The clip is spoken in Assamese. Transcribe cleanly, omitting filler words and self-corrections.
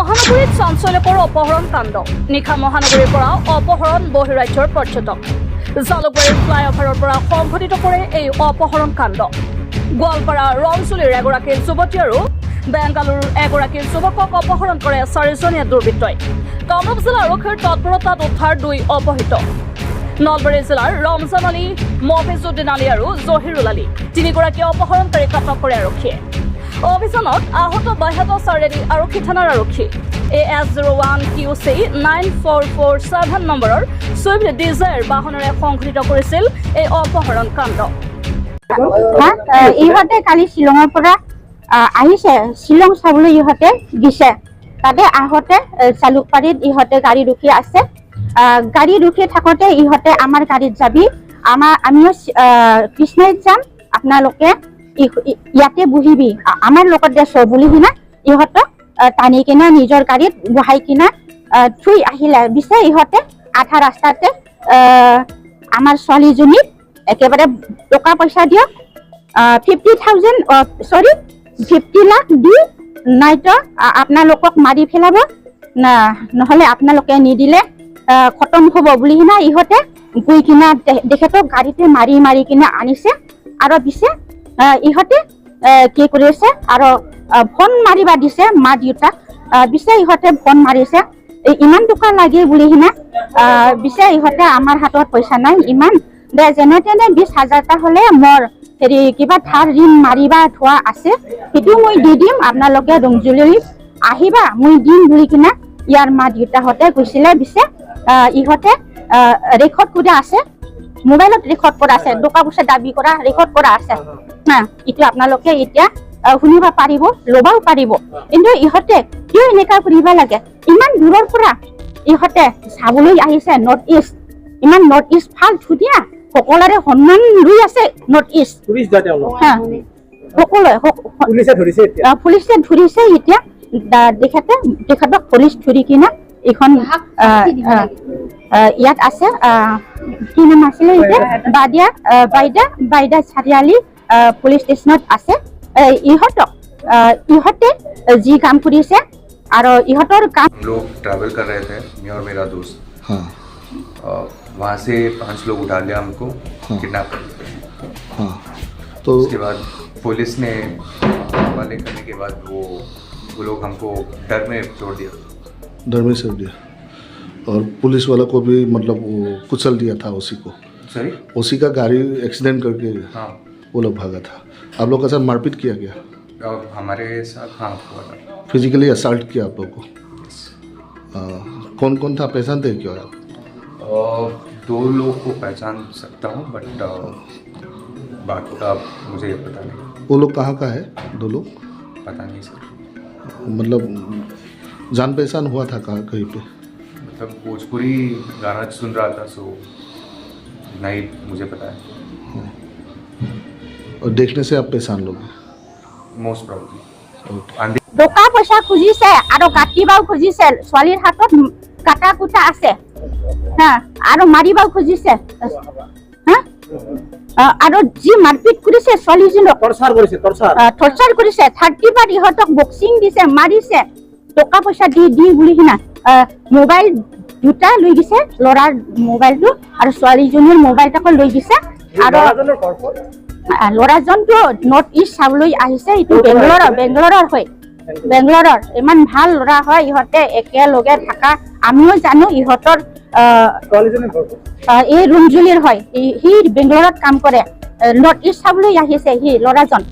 মহানগৰীত চাঞ্চল্যকৰ অপহৰণ কাণ্ড নিশা মহানগৰীৰ পৰা অপহৰণ বহিৰাজ্যৰ পৰ্যটক জালুকবাৰীৰ ফ্লাইঅভাৰৰ পৰা সংঘটিত কৰে এই অপহৰণ কাণ্ড গোৱালপাৰা ৰংচুলিৰ এগৰাকী যুৱতী আৰু বেংগালুৰুৰ এগৰাকী যুৱকক অপহৰণ কৰে 4জনীয়া দুৰ্বৃত্তই কামৰূপ জিলা আৰক্ষীৰ তৎপৰতাত উদ্ধাৰ 2 অপহৃত নলবাৰী জিলাৰ ৰমজান আলী মফিজুদ্দিন আলী আৰু জহিৰুল আলী 3গৰাকী অপহৰণকাৰীক আটক কৰে আৰক্ষীয়ে অভিযানত আহত বাহ্যাত চাৰেলি আৰক্ষী থানাৰ আৰক্ষী AS01 QC 9447 নম্বৰৰ সুইফট ডিজায়াৰ বাহনেৰে সংঘটিত কৰিছিল এই অপহৰণ কাণ্ড ইহঁতে কালি শিলঙৰ পৰা আহিছে শিলং চাবলৈ ইহঁতে গিছে তাতে আহতে জালুকবাৰীত ইহঁতে গাড়ী ৰখি আছে গাড়ী ৰখি থাকোতে ইহঁতে আমাৰ গাড়ীত যাবি আমিও কৃষ্ণাইত যাম আপোনালোকে ইয়াতে বহিবি আমাৰ লগত দেশ বুলি কিনা ইহঁতক টানি কিনা নিজৰ গাড়ীত বহাই কিনা থৈ আহিলে বিছে ইহঁতে আধা ৰাস্তাতে আমাৰ ছোৱালীজনীক একেবাৰে টকা পইচা দিয়ক 50 লাখ দি নাইতো আপোনালোকক মাৰি পেলাব নহলে আপোনালোকে নিদিলে খতম হ'ব বুলি কিনা ইহঁতে গৈ কিনা তেখেতক গাড়ীতে মাৰি মাৰি কিনা আনিছে আৰু পিছে ইহঁতে কি কৰিছে আৰু ফোন মাৰিবা দিছে মা দেউতাক পিছে ইহঁতে ফোন মাৰিছে ইমান টকা লাগে বুলি কিনা পিছে ইহঁতে আমাৰ হাতত পইচা নাই ইমান দে যেনে তেনে 20,000 হলে মোৰ হেৰি কিবা ধাৰ ঋণ মাৰিবা থোৱা আছে সেইটো মই দি দিম আপোনালোকে ৰংজুলি আহিবা মই দিম বুলি কিনা ইয়াৰ মা দেউতাহঁতে কৈছিলে পিছে ইহঁতে ৰেকৰ্ড কৰি আছে মোবাইলত ৰেকৰ্ড কৰা আছে টকা পইচা দাবী কৰা ৰেকৰ্ড কৰা আছে এইটো আপোনালোকে এতিয়া শুনিব পাৰিব ল'বও পাৰিব কিন্তু ইহঁতে কিয় এনেকা কৰিব লাগে ইমান দূৰৰ পৰা ইহঁতে চাবলৈ আহিছে নৰ্থ ইষ্ট ইমান নৰ্থ ইষ্ট ভাল ধুনীয়া সকলোৰে সন্মান লৈ আছে নৰ্থ ইষ্ট পুলিচে ধৰিছে এতিয়া তেখেতক পুলিচ ধৰি কিনা এখন ইয়াত আছে কি নাম আছিলে এতিয়া বাইদা চাৰিআলি পুলিচ ষ্টেচনত আছে ইহঁতে যি কাম কৰিছে আৰু ইহঁতৰ কাম लोग ट्रैवल कर रहे थे मैं और मेरा दोस्त वहाँ से 5 लोग उठा लिया हमको किडनैप कर लिया तो उसके बाद पुलिस ने हवाले करने के बाद वो लोग हमको डर में छोड़ दिया और पुलिस वाला को भी मतलब वो कुचल दिया था उसी का गाड़ी एक्सीडेंट करके वो लोग भागा था आप लोग का साथ मारपीट किया गया हमारे साथ हुआ था फिजिकली असल्ट किया आप लोग को कौन कौन था पहचान थे क्या आप 2 लोग को पहचान सकता हूँ बट बाकी का मुझे पता नहीं वो लोग कहाँ का है 2 लोग पता नहीं सर मतलब जान पहचान हुआ था कहाँ कहीं पे मतलब भोजपुरी गाना सुन रहा था सो नहीं मुझे पता है और देखने से आप पहचान लोगे मोस्ट प्रॉब्ली টকা পইচা খুজিছে আৰু কাটিবাও খুজিছে ছোৱালীৰ হাতত কাটা কুটা আছে আৰু মাৰিবাও খুজিছে আৰু যি মাৰপিট কৰিছে ছোৱালীজনীক টৰ্চাৰ কৰিছে 30 বাৰ ইহঁতক বক্সিং দিছে মাৰিছে টকা পইচা দি বুলি কিনা মোবাইল দুটা লৈ গৈছে ল'ৰাৰ মোবাইলটো আৰু ছোৱালীজনীৰ মোবাইলটাকো লৈ গৈছে আৰু ল'ৰাজনটো নৰ্থ ইষ্ট চাবলৈ আহিছে এইটো বেংগলোৰৰ হয় বেংগলোৰৰ ইমান ভাল ল'ৰা হয় ইহঁতে একেলগে থকা আমিও জানো ইহঁতৰ এই ৰুমজুলিৰ হয় সি বেংগলোৰত কাম কৰে নৰ্থ ইষ্ট চাবলৈ আহিছে সি ল'ৰাজন